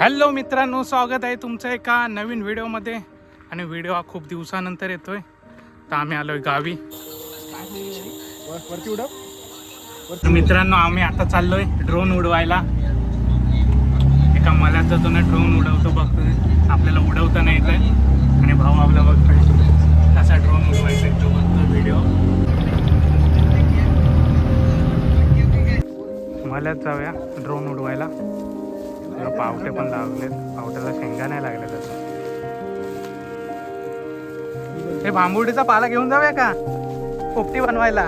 Hello मित्रांनो, स्वागत आहे तुमचं एका नवीन व्हिडिओमध्ये. आणि व्हिडिओ हा खूप दिवसानंतर येतोय. तर आम्ही आलोय गावी. तर मित्रांनो, आम्ही आता चाललोय ड्रोन उडवायला. एका मलाच जातो ना, ड्रोन उडवतो बघतोय. आपल्याला उडवता नाही येत आणि भाऊ आपला बघतोय कसा ड्रोन उडवायचा तो बघतोय व्हिडिओ. मलाच जाऊया ड्रोन उडवायला. पावटे पण लावलेत, पावट्याला शेंगा नाही लागल्या त्याचा. हे भांबुर्डीचा पाला घेऊन जाऊया का पोपटी बनवायला?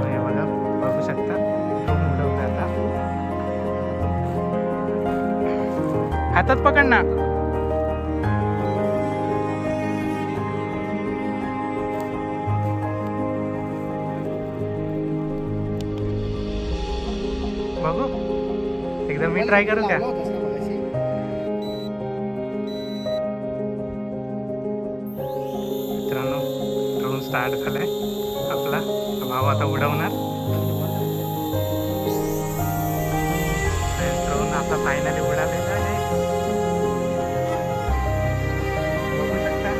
हे बघा, बघू शकता ड्रोन उडवतोय आता. हातात पकड ना. बघू एकदा मी ट्राय करू का? मित्रांनो, ड्रोन स्टार्ट झालाय आपला. भाव आता उडवणार. ड्रोन आपला फायनली उडालेला आहे. बघू शकता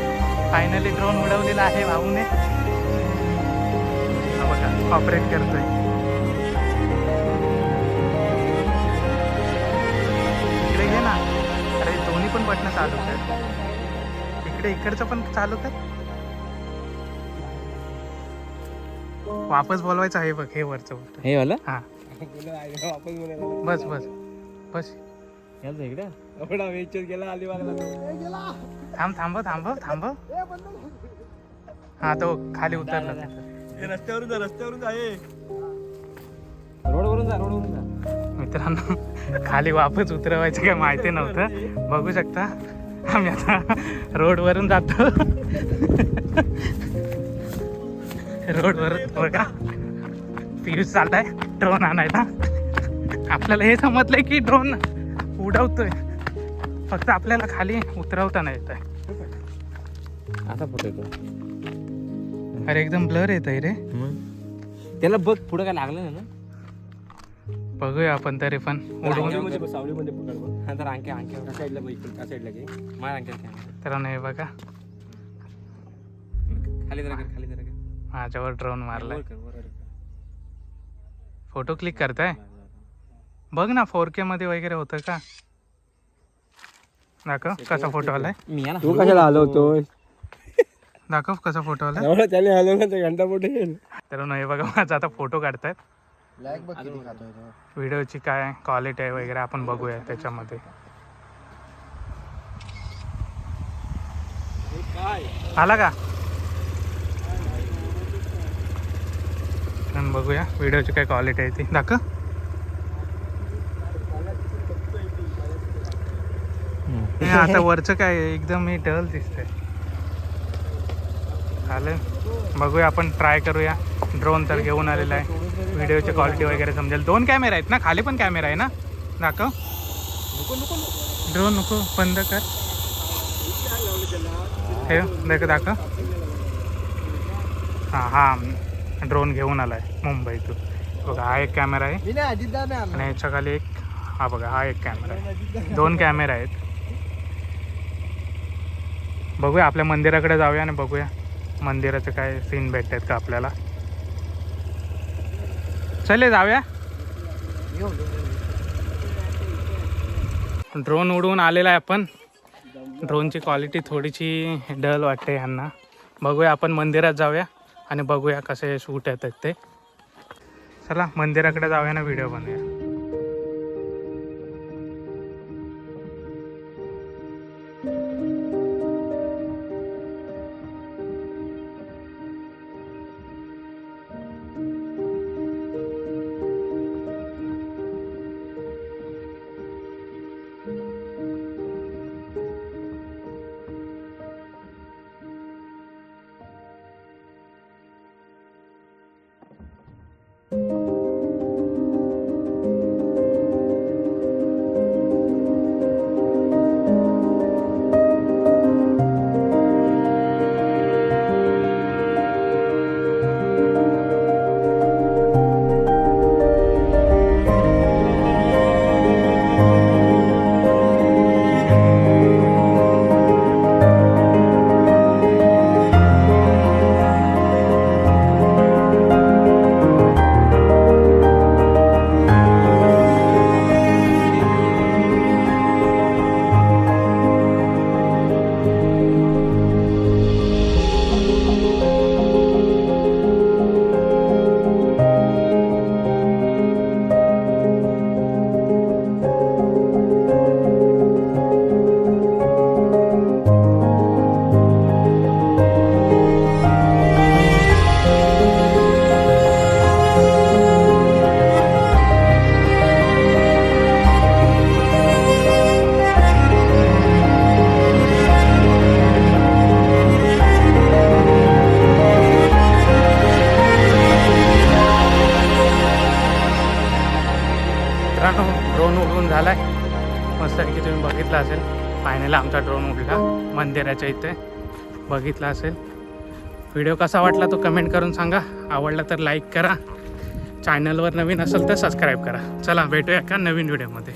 फायनली ड्रोन उडवलेला आहे भाऊने. हा बघा, ऑपरेट करतोय. अरे दोन्ही पण बटणं चालू आहेत. इकडचं पण चालू आहे. वापस बोलवायचं आहे बघ, हे वरचं बटन हे वाला. हा बस बस बस. थांब थांब थांब थांब. हा तो खाली उतरला. रस्त्यावरून आहे. रोडवरून जा. मित्रांनो, खाली वापस उतरवायचं काय माहिती नव्हतं. बघू शकता आम्ही आता रोडवरून जातो. रोडवरून बघा, पियुष चाललाय ड्रोन आणायला. आपल्याला हे समजलंय की ड्रोन उडवतोय, फक्त आपल्याला खाली उतरवता नाही येत आहे. आता फोटो येतो. अरे एकदम ब्लर येत आहे रे. त्याला बघ पुढे काय लागलं ना. बघूया आपण तरी पण उडवून. सावलीमध्ये पकड बघ. हा तर अंके साईडला बघ, त्या साईडला घे. मार अंके तर नाही बघा, खाली जरा माझ्यावर ड्रोन मारलाय. फोटो क्लिक करताय बघ ना. 4K मध्ये वगैरे होतं का? दाखव कसा फोटो आलाय. तू कशाला हलवतोय? दाखव कसा फोटो आलाय. त्याने हलवलं तर घंटा फोटो येईल. तर नाही बघा, माझा आता फोटो काढतायत. व्हिडिओची काय क्वालिटी आहे वगैरे आपण बघूया त्याच्यामध्ये. आला का? बघूया व्हिडिओची काय क्वालिटी आहे ती. दाखव. आता वरचं काय एकदम हे डल दिसतंय. चालेल, बघूया आपण ट्राय करूया. ड्रोन तर घेऊन आलेला आहे. व्हिडिओची क्वालिटी वगैरे समजेल. 2 कॅमेरा आहेत ना, खाली पण कॅमेरा आहे ना. दाखव. ड्रोन नको, बंद कर. हे देख, दाखव. हा ड्रोन घेऊन आलाय मुंबईतून. बघा, हा एक कॅमेरा आहे आणि ह्याच्या खाली एक. हा बघा, हा एक कॅमेरा आहे. 2 कॅमेरा आहेत. बघूया आपल्या मंदिराकडे जाऊया आणि बघूया मंदिराचं काय सीन भेटतात का आपल्याला. चले जाऊया. ड्रोन उडवून आलेला आहे आपण. ड्रोनची क्वालिटी थोडीशी डल वाटते ह्यांना. बघूया आपण मंदिरात जाऊया आणि बघूया कसे शूट येतात ते. चला मंदिराकडे जाऊया ना, व्हिडिओ बनवूया. झाला आहे मस्त की तुम्ही बघितलं असेल. फायनली आमचा ड्रोन उडला मंदिराच्या इथे, बघितला असेल. व्हिडिओ कसा वाटला तो कमेंट करून सांगा. आवडला तर लाईक करा, चॅनलवर नवीन असेल तर सबस्क्राईब करा. चला भेटूया का नवीन व्हिडिओमध्ये.